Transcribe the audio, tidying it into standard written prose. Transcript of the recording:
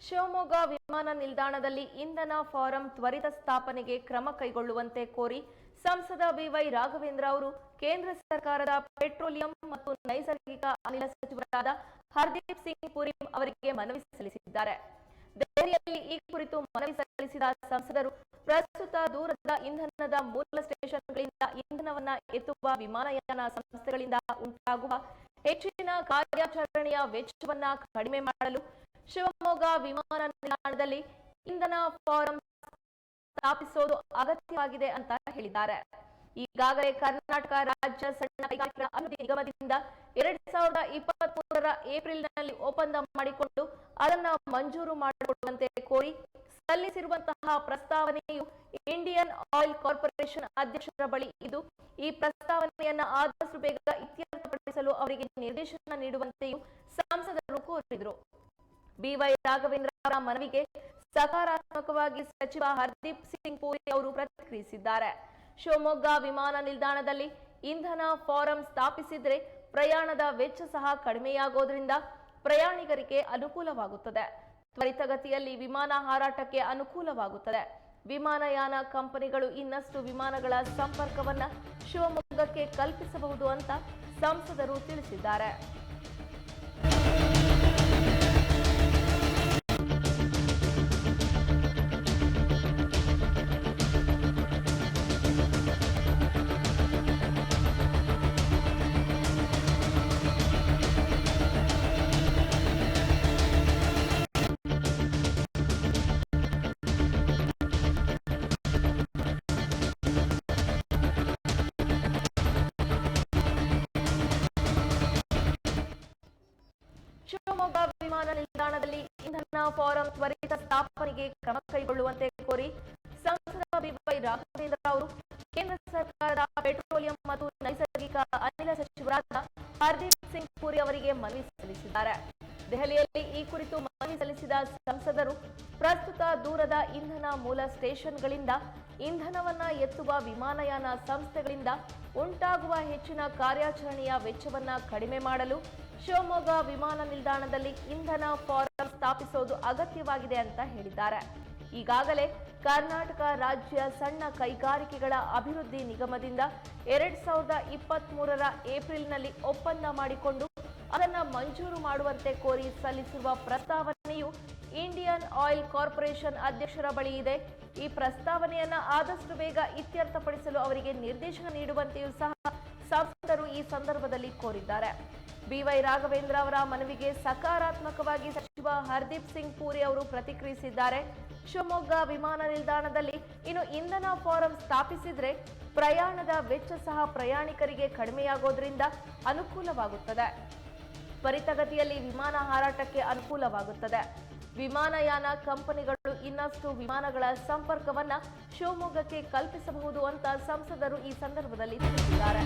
ಶಿವಮೊಗ್ಗ ವಿಮಾನ ನಿಲ್ದಾಣದಲ್ಲಿ ಇಂಧನ ಫಾರಂ ತ್ವರಿತ ಸ್ಥಾಪನೆಗೆ ಕ್ರಮ ಕೈಗೊಳ್ಳುವಂತೆ ಕೋರಿ ಸಂಸದ ಬಿವೈ ರಾಘವೇಂದ್ರ ಅವರು ಕೇಂದ್ರ ಸರ್ಕಾರದ ಪೆಟ್ರೋಲಿಯಂ ಮತ್ತು ನೈಸರ್ಗಿಕ ಅನಿಲ ಸಚಿವರಾದ ಹರ್ದೀಪ್ ಸಿಂಗ್ ಪುರಿ ಅವರಿಗೆ ಮನವಿ ಸಲ್ಲಿಸಿದ್ದಾರೆ. ದೆಹಲಿಯಲ್ಲಿ ಈ ಕುರಿತು ಮನವಿ ಸಲ್ಲಿಸಿದ ಸಂಸದರು ಪ್ರಸ್ತುತ ದೂರದ ಇಂಧನದ ಮೂಲ ಸ್ಟೇಷನ್ಗಳಿಂದ ಇಂಧನವನ್ನ ಎತ್ತುವ ವಿಮಾನಯಾನ ಸಂಸ್ಥೆಗಳಿಂದ ಉಂಟಾಗುವ ಹೆಚ್ಚಿನ ಕಾರ್ಯಾಚರಣೆಯ ವೆಚ್ಚವನ್ನ ಕಡಿಮೆ ಮಾಡಲು ಶಿವಮೊಗ್ಗ ವಿಮಾನ ನಿಲ್ದಾಣದಲ್ಲಿ ಇಂಧನ ಫಾರಂ ಸ್ಥಾಪಿಸುವುದು ಅಗತ್ಯವಾಗಿದೆ ಅಂತ ಹೇಳಿದ್ದಾರೆ. ಈಗಾಗಲೇ ಕರ್ನಾಟಕ ರಾಜ್ಯ ಸಣ್ಣ ಕೈಗಾರಿಕೆಗಳ ಅಭಿವೃದ್ಧಿ ನಿಗಮದಿಂದ 2023ರ ಏಪ್ರಿಲ್ನಲ್ಲಿ ಒಪ್ಪಂದ ಮಾಡಿಕೊಂಡು ಅದನ್ನು ಮಂಜೂರು ಮಾಡಿಕೊಳ್ಳುವಂತೆ ಕೋರಿ ಸಲ್ಲಿಸಿರುವಂತಹ ಪ್ರಸ್ತಾವನೆಯು ಇಂಡಿಯನ್ ಆಯಿಲ್ ಕಾರ್ಪೊರೇಷನ್ ಅಧ್ಯಕ್ಷರ ಬಳಿ ಇದ್ದು, ಈ ಪ್ರಸ್ತಾವನೆಯನ್ನ ಆದಷ್ಟು ಬೇಗ ಇತ್ಯರ್ಥಪಡಿಸಲು ಅವರಿಗೆ ನಿರ್ದೇಶನ ನೀಡುವಂತೆಯೂ ಸಂಸದರು ಕೋರಿದರು. ಬಿವೈ ರಾಘವೇಂದ್ರ ಅವರ ಮನವಿಗೆ ಸಕಾರಾತ್ಮಕವಾಗಿ ಸಚಿವ ಹರ್ದೀಪ್ ಸಿಂಗ್ ಪುರಿ ಅವರು ಪ್ರತಿಕ್ರಿಯಿಸಿದ್ದಾರೆ. ಶಿವಮೊಗ್ಗ ವಿಮಾನ ನಿಲ್ದಾಣದಲ್ಲಿ ಇಂಧನ ಫಾರಂ ಸ್ಥಾಪಿಸಿದ್ರೆ ಪ್ರಯಾಣದ ವೆಚ್ಚ ಸಹ ಕಡಿಮೆಯಾಗೋದ್ರಿಂದ ಪ್ರಯಾಣಿಕರಿಗೆ ಅನುಕೂಲವಾಗುತ್ತದೆ. ತ್ವರಿತಗತಿಯಲ್ಲಿ ವಿಮಾನ ಹಾರಾಟಕ್ಕೆ ಅನುಕೂಲವಾಗುತ್ತದೆ. ವಿಮಾನಯಾನ ಕಂಪನಿಗಳು ಇನ್ನಷ್ಟು ವಿಮಾನಗಳ ಸಂಪರ್ಕವನ್ನ ಶಿವಮೊಗ್ಗಕ್ಕೆ ಕಲ್ಪಿಸಬಹುದು ಅಂತ ಸಂಸದರು ತಿಳಿಸಿದ್ದಾರೆ. ಶಿವಮೊಗ್ಗ ವಿಮಾನ ನಿಲ್ದಾಣದಲ್ಲಿ ಇಂಧನ ಫಾರಂ ತ್ವರಿತ ಸ್ಥಾಪನೆಗೆ ಕ್ರಮ ಕೈಗೊಳ್ಳುವಂತೆ ಕೋರಿ ಸಂಸದ ಬಿವೈ ರಾಘವೇಂದ್ರ ಅವರು ಕೇಂದ್ರ ಸರ್ಕಾರದ ಪೆಟ್ರೋಲಿಯಂ ಮತ್ತು ನೈಸರ್ಗಿಕ ಅನಿಲ ಸಚಿವರಾದ ಹರ್ದೀಪ್ ಸಿಂಗ್ ಪುರಿ ಅವರಿಗೆ ಮನವಿ ಸಲ್ಲಿಸಿದ್ದಾರೆ. ದೆಹಲಿಯಲ್ಲಿ ಈ ಕುರಿತು ಮನವಿ ಸಲ್ಲಿಸಿದ ಸಂಸದರು ಪ್ರಸ್ತುತ ದೂರದ ಇಂಧನ ಮೂಲ ಸ್ಟೇಷನ್ಗಳಿಂದ ಇಂಧನವನ್ನ ಎತ್ತುವ ವಿಮಾನಯಾನ ಸಂಸ್ಥೆಗಳಿಂದ ಉಂಟಾಗುವ ಹೆಚ್ಚಿನ ಕಾರ್ಯಾಚರಣೆಯ ವೆಚ್ಚವನ್ನ ಕಡಿಮೆ ಮಾಡಲು ಶಿವಮೊಗ್ಗ ವಿಮಾನ ನಿಲ್ದಾಣದಲ್ಲಿ ಇಂಧನ ಫಾರಂ ಸ್ಥಾಪಿಸುವುದು ಅಗತ್ಯವಾಗಿದೆ ಅಂತ ಹೇಳಿದ್ದಾರೆ. ಈಗಾಗಲೇ ಕರ್ನಾಟಕ ರಾಜ್ಯ ಸಣ್ಣ ಕೈಗಾರಿಕೆಗಳ ಅಭಿವೃದ್ಧಿ ನಿಗಮದಿಂದ 2023ರ ಏಪ್ರಿಲ್ನಲ್ಲಿ ಒಪ್ಪಂದ ಮಾಡಿಕೊಂಡು ಅದನ್ನು ಮಂಜೂರು ಮಾಡುವಂತೆ ಕೋರಿ ಸಲ್ಲಿಸಿರುವ ಪ್ರಸ್ತಾವನೆಯು ಇಂಡಿಯನ್ ಆಯಿಲ್ ಕಾರ್ಪೊರೇಷನ್ ಅಧ್ಯಕ್ಷರ ಬಳಿ ಇದೆ. ಈ ಪ್ರಸ್ತಾವನೆಯನ್ನ ಆದಷ್ಟು ಬೇಗ ಇತ್ಯರ್ಥಪಡಿಸಲು ಅವರಿಗೆ ನಿರ್ದೇಶನ ನೀಡುವಂತೆಯೂ ಸಹ ಸಂಸದರು ಈ ಸಂದರ್ಭದಲ್ಲಿ ಕೋರಿದ್ದಾರೆ. ಬಿವೈ ರಾಘವೇಂದ್ರ ಅವರ ಮನವಿಗೆ ಸಕಾರಾತ್ಮಕವಾಗಿ ಸಚಿವ ಹರ್ದೀಪ್ ಸಿಂಗ್ ಪುರಿ ಅವರು ಪ್ರತಿಕ್ರಿಯಿಸಿದ್ದಾರೆ. ಶಿವಮೊಗ್ಗ ವಿಮಾನ ನಿಲ್ದಾಣದಲ್ಲಿ ಇನ್ನು ಇಂಧನ ಫಾರಂ ಸ್ಥಾಪಿಸಿದ್ರೆ ಪ್ರಯಾಣದ ವೆಚ್ಚ ಸಹ ಪ್ರಯಾಣಿಕರಿಗೆ ಕಡಿಮೆಯಾಗೋದ್ರಿಂದ ಅನುಕೂಲವಾಗುತ್ತದೆ. ತ್ವರಿತಗತಿಯಲ್ಲಿ ವಿಮಾನ ಹಾರಾಟಕ್ಕೆ ಅನುಕೂಲವಾಗುತ್ತದೆ. ವಿಮಾನಯಾನ ಕಂಪನಿಗಳು ಇನ್ನಷ್ಟು ವಿಮಾನಗಳ ಸಂಪರ್ಕವನ್ನ ಶಿವಮೊಗ್ಗಕ್ಕೆ ಕಲ್ಪಿಸಬಹುದು ಅಂತ ಸಂಸದರು ಈ ಸಂದರ್ಭದಲ್ಲಿ ತಿಳಿಸಿದ್ದಾರೆ.